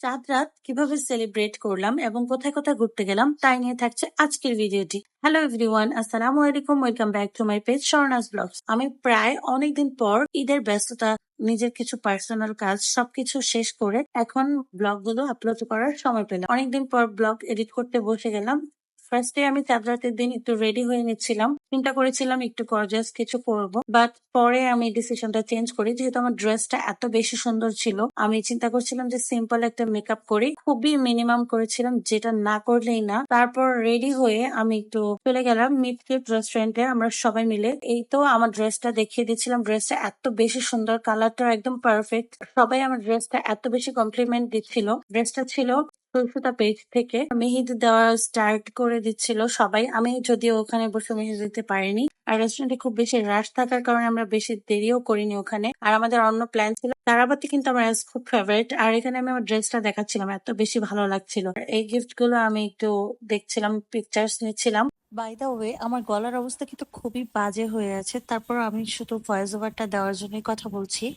চাঁদ রাত কিভাবে সেলিব্রেট করলাম এবং কোথায় কোথায় ঘুরতে গেলাম তাই নিয়ে থাকছে আজকের ভিডিওটি। হ্যালো এভরিওয়ান, আসসালামু আলাইকুম, welcome back to my page Swarna's blogs. আমি প্রায় অনেকদিন পর ঈদের ব্যস্ততা, নিজের কিছু পার্সোনাল কাজ সবকিছু শেষ করে এখন ব্লগ গুলো আপলোড করার সময় পেলাম। অনেকদিন পর ব্লগ এডিট করতে বসে গেলাম। ফার্স্টে আমি চাঁদ রাতের দিন একটু রেডি হয়ে নিচ্ছিলাম, চিন্তা করেছিলাম একটু গর্জিয়াস কিছু করব, বাট পরে আমি ডিসিশনটা চেঞ্জ করি। যেহেতু আমার ড্রেসটা এত বেশি সুন্দর ছিল, আমি চিন্তা করছিলাম যে সিম্পল একটা মেকআপ করি, খুবই মিনিমাম করেছিলাম, যেটা না করলেই না। তারপর রেডি হয়ে আমি একটু চলে গেলাম মিডকিপ রেস্টুরেন্টে। আমরা সবাই মিলে এই তো আমার ড্রেসটা দেখিয়ে দিচ্ছিলাম। ড্রেসটা এত বেশি সুন্দর, কালারটা একদম পারফেক্ট। সবাই আমার ড্রেসটা এত বেশি কমপ্লিমেন্ট দিচ্ছিল। ড্রেসটা ছিল সুলসুতা পেজ থেকে মেহেদি দেওয়া স্টার্ট করে দিচ্ছিল সবাই। আমি যদিও ওখানে বসে মেহেদি দিতে পারিনি, আর রেস্টুরেন্টে খুব বেশি রাশ থাকার কারণে আমরা বেশি দেরিও করিনি ওখানে। আর আমাদের অন্য প্ল্যান ছিল তারাবাতি, কিন্তু আমার খুব ফেভারিট। আর এখানে আমি আমার ড্রেসটা দেখাচ্ছিলাম, এত বেশি ভালো লাগছিল। এই গিফট গুলো আমি একটু দেখছিলাম, পিকচার্স নিচ্ছিলাম। বাই দা ওয়ে, আমার গলার অবস্থা কিন্তু খুবই বাজে হয়ে আছে, তারপর আমি শুধু ভয়েস ওভারটা দেওয়ার জন্যই কথা বলছি।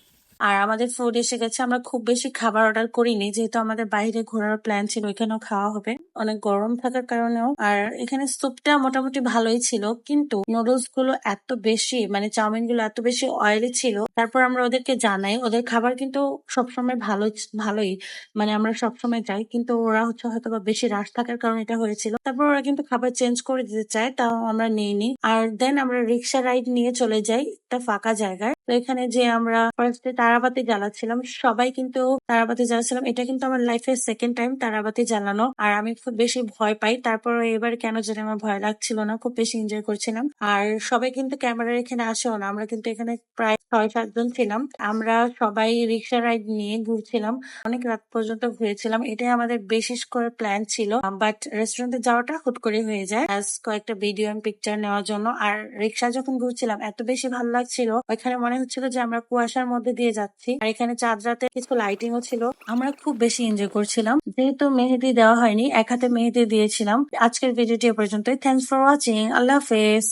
আর আমাদের ফুড এসে গেছে। আমরা খুব বেশি খাবার অর্ডার করিনি, যেহেতু আমাদের বাইরে ঘোরার প্ল্যান ছিল, ওইখানেও খাওয়া হবে অনেক গরম থাকার কারণেও। আর এখানে স্যুপটা মোটামুটি ভালোই ছিল, কিন্তু নুডলস গুলো এত বেশি, মানে চাউমিন গুলো এত বেশি অয়েলি ছিল। তারপর আমরা ওদেরকে জানাই, ওদের খাবার কিন্তু সবসময় ভালোই, মানে আমরা সবসময় যাই, কিন্তু ওরা হচ্ছে হয়তো বা বেশি রাশ থাকার কারণে এটা হয়েছিল। তারপর ওরা কিন্তু খাবার চেঞ্জ করে দিতে চায়, তাও আমরা নিইনি। আর দেন আমরা রিক্সা রাইড নিয়ে চলে যাই একটা ফাঁকা জায়গায়। তো এখানে যে আমরা ফার্স্টে তারাবাতি জ্বালাচ্ছিলাম, সবাই কিন্তু তারাবাতি জ্বালাচ্ছিলাম। এটা কিন্তু আমার লাইফের সেকেন্ড টাইম তারাবাতি জ্বালানো, আর আমি খুব বেশি ভয় পাই। তারপর এবার কেন জানি আমার ভয় লাগছিল না, খুব বেশি এনজয় করছিলাম। আর সবাই কিন্তু ক্যামেরার এখানে আসেও না, আমরা কিন্তু এখানে প্রায় 6-7 জন ছিলাম। আমরা সবাই রিক্সা রাইড নিয়ে ঘুরছিলাম, অনেক রাত পর্যন্ত ঘুরেছিলাম। এটাই আমাদের বিশেষ করে প্ল্যান ছিল, বাট রেস্টুরেন্টে যাওয়াটা হুট করে হয়ে যায় কয়েকটা ভিডিও এন্ড পিকচার নেওয়ার জন্য। আর রিক্সা যখন ঘুরছিলাম এত বেশি ভালো লাগছিল, ওইখানে মনে হচ্ছিল যে আমরা কুয়াশার মধ্যে দিয়ে যাচ্ছি। আর এখানে চাঁদ রাতে কিছু লাইটিংও ছিল, আমরা খুব বেশি এনজয় করছিলাম। যেহেতু মেহেদি দেওয়া হয়নি, এক হাতে মেহেদি দিয়েছিলাম। আজকের ভিডিওটি এ পর্যন্তই। থ্যাংকস ফর ওয়াচিং, আল্লাহ হাফেজ।